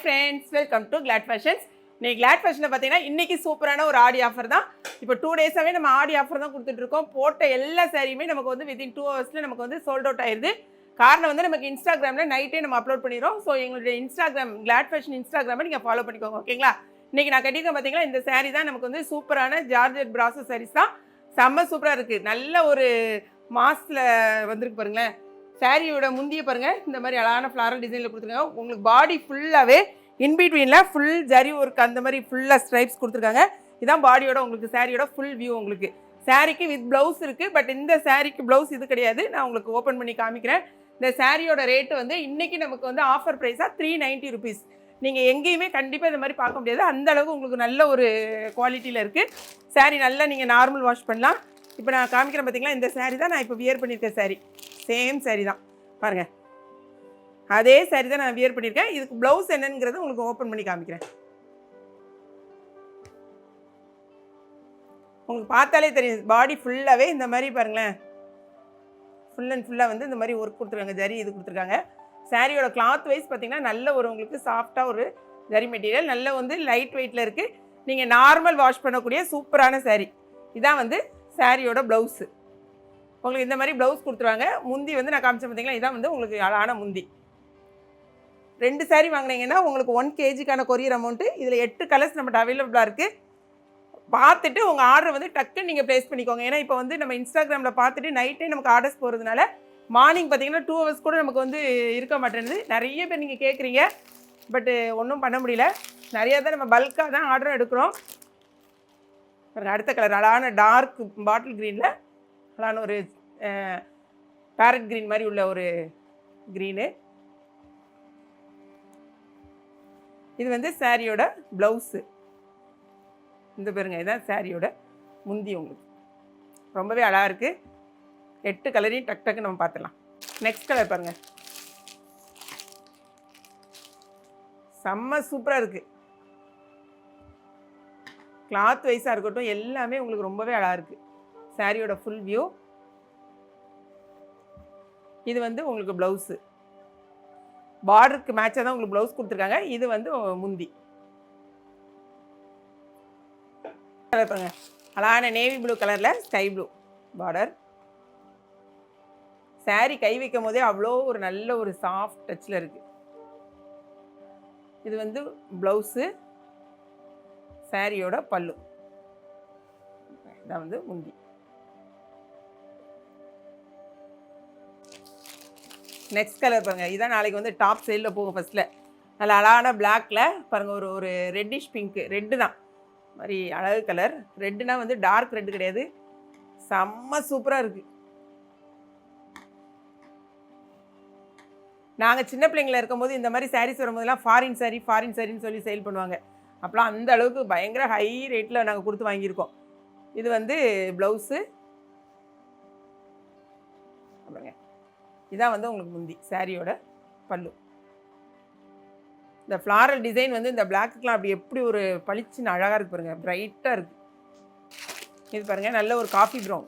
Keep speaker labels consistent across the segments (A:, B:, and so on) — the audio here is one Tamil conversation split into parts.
A: Friends, welcome to Glad Fashions. இன்னைக்கு கிளாட் ஃபேஷனில் பார்த்தீங்கன்னா இன்றைக்கி சூப்பரான ஒரு ஆடி ஆஃபர் தான். இப்போ 2 டேஸாகவே நம்ம ஆடி ஆஃபர் தான் கொடுத்துட்ருக்கோம். போட்ட எல்லா சாரியுமே நமக்கு வந்து வித்தின் 2 ஹவர்ஸில் நமக்கு வந்து சோல்ட் அவுட் ஆயிடுது. காரணம் வந்து நமக்கு இன்ஸ்டாகிராமில் நைட்டே நம்ம அப்லோட் பண்ணிடுறோம். ஸோ எங்களுடைய இன்ஸ்டாகிராம் கிளாட் ஃபேஷன் இன்ஸ்டாகிராமை நீங்கள் ஃபாலோ பண்ணிக்கோங்க, ஓகேங்களா? இன்றைக்கி நான் கட்டியிருக்கேன் பார்த்தீங்களா, இந்த சாரீ தான் நமக்கு வந்து சூப்பரான ஜார்ஜெட் பிராசோ சாரீஸ் தான். செம்ம சூப்பராக இருக்குது. நல்ல ஒரு மாஸில் வந்திருக்கு பாருங்களேன். சாரியோட முந்திய பாருங்கள், இந்த மாதிரி அழகான ஃப்ளாரல் டிசைனில் கொடுத்துருக்காங்க. உங்களுக்கு பாடி ஃபுல்லாகவே இன்பிட்வீனில் ஃபுல் ஜரி ஒர்க் அந்த மாதிரி ஃபுல்லாக ஸ்ட்ரைப்ஸ் கொடுத்துருக்காங்க. இதுதான் பாடியோட உங்களுக்கு சாரியோட ஃபுல் வியூ. உங்களுக்கு சாரிக்கு வித் ப்ளவுஸ் இருக்குது, பட் இந்த சாரிக்கு ப்ளவுஸ் இது கிடையாது. நான் உங்களுக்கு ஓப்பன் பண்ணி காமிக்கிறேன். இந்த சாரியோட ரேட்டு வந்து இன்றைக்கி நமக்கு வந்து ஆஃபர் ப்ரைஸாக 390 ருபீஸ். நீங்கள் எங்கேயுமே கண்டிப்பாக இந்த மாதிரி பார்க்க முடியாது. அந்த அளவுக்கு உங்களுக்கு நல்ல ஒரு குவாலிட்டியில் இருக்குது. சாரி நல்லா நீங்கள் நார்மல் வாஷ் பண்ணலாம். இப்போ நான் காமிக்கிறேன் பார்த்தீங்களா, இந்த சாரி தான் நான் இப்போ வியர் பண்ணியிருக்கேன். சாரி சேம் சாரி தான் பாருங்கள், அதே சாரி தான் நான் வியர் பண்ணியிருக்கேன். இதுக்கு ப்ளவுஸ் என்னங்கிறது உங்களுக்கு ஓப்பன் பண்ணி காமிக்கிறேன். உங்களுக்கு பார்த்தாலே தெரியும், பாடி ஃபுல்லாகவே இந்த மாதிரி பாருங்களேன், ஃபுல் அண்ட் ஃபுல்லாக வந்து இந்த மாதிரி ஒர்க் கொடுத்துருக்காங்க, ஜரி இது கொடுத்துருக்காங்க. சாரியோட கிளாத் வைஸ் பார்த்திங்கன்னா நல்ல ஒரு உங்களுக்கு சாஃப்டாக ஒரு ஜரி மெட்டீரியல், நல்ல வந்து லைட் வெயிட்டில் இருக்குது. நீங்கள் நார்மல் வாஷ் பண்ணக்கூடிய சூப்பரான சாரி. இதான் வந்து சாரியோட ப்ளவுஸு. உங்களுக்கு இந்த மாதிரி ப்ளவுஸ் கொடுத்துருவாங்க. முந்தி வந்து நான் காமிச்சேன் பார்த்தீங்களா, இதான் வந்து உங்களுக்கு அழகான முந்தி. 2 சாரி வாங்கினீங்கன்னா உங்களுக்கு 1 kgக்கான கொரியர் அமௌண்ட்டு. இதில் 8 கலர்ஸ் நம்மகிட்ட அவைலபிளாக இருக்குது. பார்த்துட்டு உங்கள் ஆர்டர் வந்து டக்குன்னு நீங்கள் ப்ளேஸ் பண்ணிக்கோங்க. ஏன்னா இப்போ வந்து நம்ம இன்ஸ்டாகிராமில் பார்த்துட்டு நைட்டே நமக்கு ஆர்டர்ஸ் போகிறதுனால மார்னிங் பார்த்தீங்கன்னா 2 ஹவர்ஸ் கூட நமக்கு வந்து இருக்க மாட்டேங்குது. நிறைய பேர் நீங்கள் கேட்குறீங்க, பட்டு ஒன்றும் பண்ண முடியல. நிறையா தான் நம்ம பல்காக தான் ஆர்டர் எடுக்கிறோம். அடுத்த கலர் அழகான டார்க் பாட்டில் க்ரீனில் அழகான ஒரு பேரட் க்ரீன் மாதிரி உள்ள ஒரு க்ரீனு. இது வந்து சாரியோட ப்ளவுஸு. இந்த பாருங்க, இதுதான் சாரியோட முந்தி. உங்களுக்கு ரொம்பவே அழகாக இருக்குது. 8 கலரையும் டக் டக்கு நம்ம பார்த்துடலாம். நெக்ஸ்ட் கலர் பாருங்கள், செம்ம சூப்பராக இருக்குது. கிளாத் வைஸாக இருக்கட்டும் எல்லாமே உங்களுக்கு ரொம்பவே அழகாக இருக்குது. சாரியோட ஃபுல் வியூ. இது வந்து உங்களுக்கு ப்ளவுஸு, பார்டருக்கு மேட்சாக தான் உங்களுக்கு ப்ளவுஸ் கொடுத்துருக்காங்க. இது வந்து முந்தி. கலர் பாருங்க, அழகான நேவி ப்ளூ கலரில் ஸ்கை ப்ளூ பார்டர். சாரி கை வைக்கும் போதே அவ்வளோ ஒரு நல்ல ஒரு சாஃப்ட் டச்சில் இருக்குது. இது வந்து ப்ளவுஸு, சாரியோட பல்லு. இதான் வந்து முந்தி. நெக்ஸ்ட் கலர் பாருங்கள், இதுதான் நாளைக்கு வந்து டாப் சைடில் போகும். ஃபஸ்ட்டில் நல்ல அழகான பிளாக்ல பாருங்கள், ஒரு ரெட்டிஷ் பிங்க்கு, ரெட்டு தான் மாதிரி அழகு கலர். ரெட்டுனா வந்து டார்க் ரெட்டு கிடையாது, செம்ம சூப்பராக இருக்குது. நாங்கள் சின்ன பிள்ளைங்கள இருக்கும்போது இந்த மாதிரி சாரீஸ் வரும்போதெல்லாம் ஃபாரின் சாரின்னு சொல்லி சேல் பண்ணுவாங்க. அப்போலாம் அந்த அளவுக்கு பயங்கர ஹை ரேட்டில் நாங்கள் கொடுத்து வாங்கியிருக்கோம். இது வந்து ப்ளவுஸு. அப்புறங்க இதான் வந்து உங்களுக்கு முந்தி, சாரியோட பல்லு. இந்த ஃப்ளாரல் டிசைன் வந்து இந்த பிளாக்குக்கெலாம் அப்படி எப்படி ஒரு பளிச்சுன்னு அழகாக இருக்குது பாருங்கள், ப்ரைட்டாக இருக்குது. இது பாருங்கள், நல்ல ஒரு coffee brown,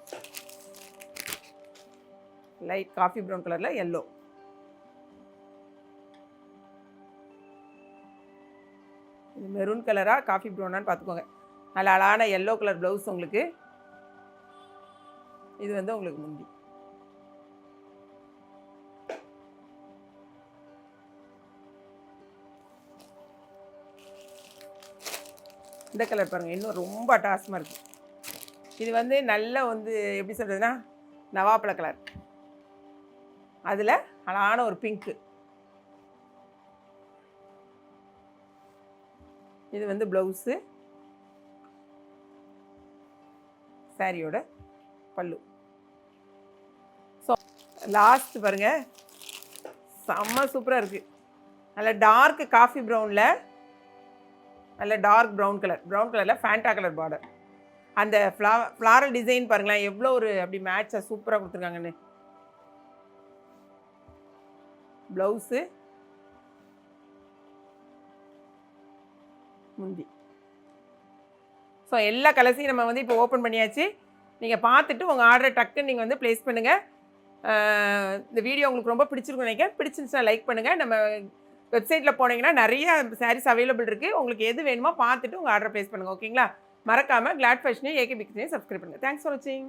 A: light coffee brown கலரில் எல்லோ. இது மெரூன் கலராக காஃபி ப்ரௌனான்னு பார்த்துக்கோங்க. நல்ல அழகான எல்லோ கலர் ப்ளவுஸ் உங்களுக்கு. இது வந்து உங்களுக்கு முந்தி. இந்த கலர் பாருங்கள், இன்னும் ரொம்ப அட்டகாசமாக இருக்குது. இது வந்து நல்ல வந்து எப்படி சொல்கிறதுனா நவாப்பழ கலர், அதில் அழகான ஒரு பிங்க்கு. இது வந்து ப்ளவுஸு, சாரியோட பல்லு. ஸோ லாஸ்ட் பாருங்கள், செம்ம சூப்பராக இருக்குது. நல்ல டார்க் காஃபி ப்ரௌனில் நல்ல டார்க் ப்ரௌன் கலரில் ஃபேண்டா கலர் பார்டர். அந்த ஃப்ளாரல் டிசைன் பாருங்களேன், எவ்வளோ ஒரு அப்படி மேட்சாக சூப்பராக கொடுத்துருக்காங்கன்னு. ப்ளவுஸு, முந்தி. ஸோ எல்லா கலர்ஸையும் நம்ம வந்து இப்போ ஓப்பன் பண்ணியாச்சு. நீங்கள் பார்த்துட்டு உங்கள் ஆர்டரை டக்குன்னு நீங்கள் வந்து ப்ளேஸ் பண்ணுங்கள். இந்த வீடியோ உங்களுக்கு ரொம்ப பிடிச்சிருக்குன்னு நினைக்கிறேன். பிடிச்சிருந்துச்சுன்னா லைக் பண்ணுங்கள். நம்ம வெப்சைட்டில் போனீங்கன்னா நிறைய சாரீஸ் அவைலபிள் இருக்குது. உங்களுக்கு எது வேணுமோ பார்த்துட்டு உங்கள் ஆர்டர் ப்ளேஸ் பண்ணுங்கள். ஓகேங்களா? மறக்காமல் கிளாட் ஃபேஷனையும் ஏகே பிக்ஸையும் சப்ஸ்கிரைப் பண்ணுங்கள். தேங்க்ஸ் ஃபார் வாட்சிங்.